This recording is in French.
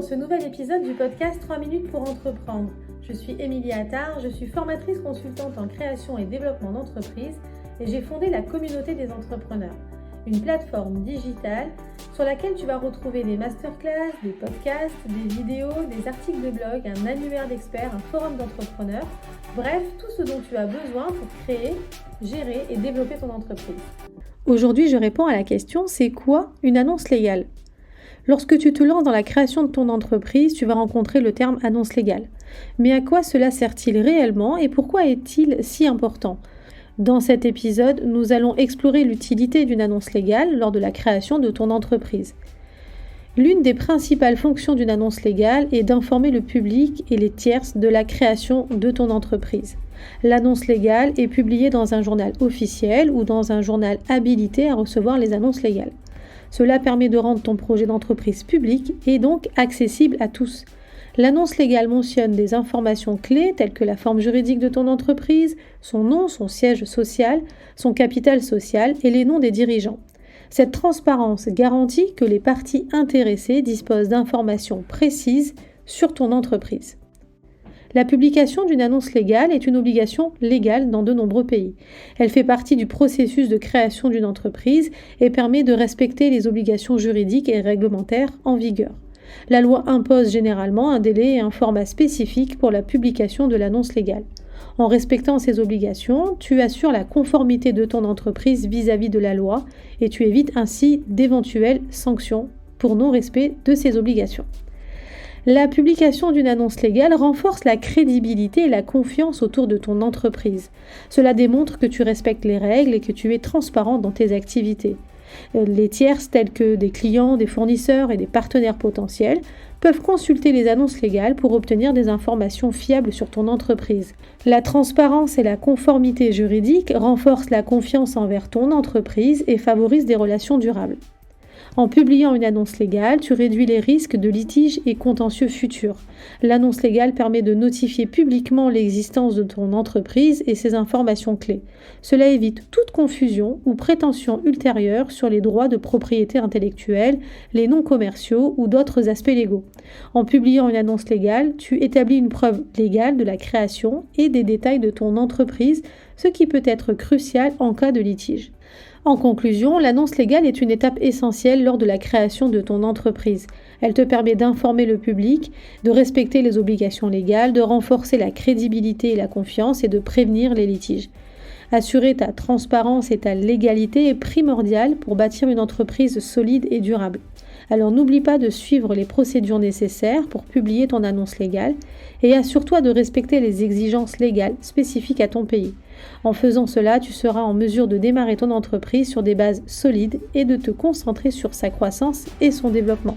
dans ce nouvel épisode du podcast 3 minutes pour entreprendre. Je suis Émilie Attard, je suis formatrice consultante en création et développement d'entreprise et j'ai fondé la communauté des entrepreneurs, une plateforme digitale sur laquelle tu vas retrouver des masterclass, des podcasts, des vidéos, des articles de blog, un annuaire d'experts, un forum d'entrepreneurs, bref, tout ce dont tu as besoin pour créer, gérer et développer ton entreprise. Aujourd'hui, je réponds à la question, c'est quoi une annonce légale ? Lorsque tu te lances dans la création de ton entreprise, tu vas rencontrer le terme annonce légale. Mais à quoi cela sert-il réellement et pourquoi est-il si important ? Dans cet épisode, nous allons explorer l'utilité d'une annonce légale lors de la création de ton entreprise. L'une des principales fonctions d'une annonce légale est d'informer le public et les tierces de la création de ton entreprise. L'annonce légale est publiée dans un journal officiel ou dans un journal habilité à recevoir les annonces légales. Cela permet de rendre ton projet d'entreprise public et donc accessible à tous. L'annonce légale mentionne des informations clés telles que la forme juridique de ton entreprise, son nom, son siège social, son capital social et les noms des dirigeants. Cette transparence garantit que les parties intéressées disposent d'informations précises sur ton entreprise. La publication d'une annonce légale est une obligation légale dans de nombreux pays. Elle fait partie du processus de création d'une entreprise et permet de respecter les obligations juridiques et réglementaires en vigueur. La loi impose généralement un délai et un format spécifiques pour la publication de l'annonce légale. En respectant ces obligations, tu assures la conformité de ton entreprise vis-à-vis de la loi et tu évites ainsi d'éventuelles sanctions pour non-respect de ces obligations. La publication d'une annonce légale renforce la crédibilité et la confiance autour de ton entreprise. Cela démontre que tu respectes les règles et que tu es transparent dans tes activités. Les tierces tels que des clients, des fournisseurs et des partenaires potentiels peuvent consulter les annonces légales pour obtenir des informations fiables sur ton entreprise. La transparence et la conformité juridique renforcent la confiance envers ton entreprise et favorisent des relations durables. En publiant une annonce légale, tu réduis les risques de litiges et contentieux futurs. L'annonce légale permet de notifier publiquement l'existence de ton entreprise et ses informations clés. Cela évite toute confusion ou prétention ultérieure sur les droits de propriété intellectuelle, les noms commerciaux ou d'autres aspects légaux. En publiant une annonce légale, tu établis une preuve légale de la création et des détails de ton entreprise, ce qui peut être crucial en cas de litige. En conclusion, l'annonce légale est une étape essentielle lors de la création de ton entreprise. Elle te permet d'informer le public, de respecter les obligations légales, de renforcer la crédibilité et la confiance et de prévenir les litiges. Assurer ta transparence et ta légalité est primordial pour bâtir une entreprise solide et durable. Alors n'oublie pas de suivre les procédures nécessaires pour publier ton annonce légale et assure-toi de respecter les exigences légales spécifiques à ton pays. En faisant cela, tu seras en mesure de démarrer ton entreprise sur des bases solides et de te concentrer sur sa croissance et son développement.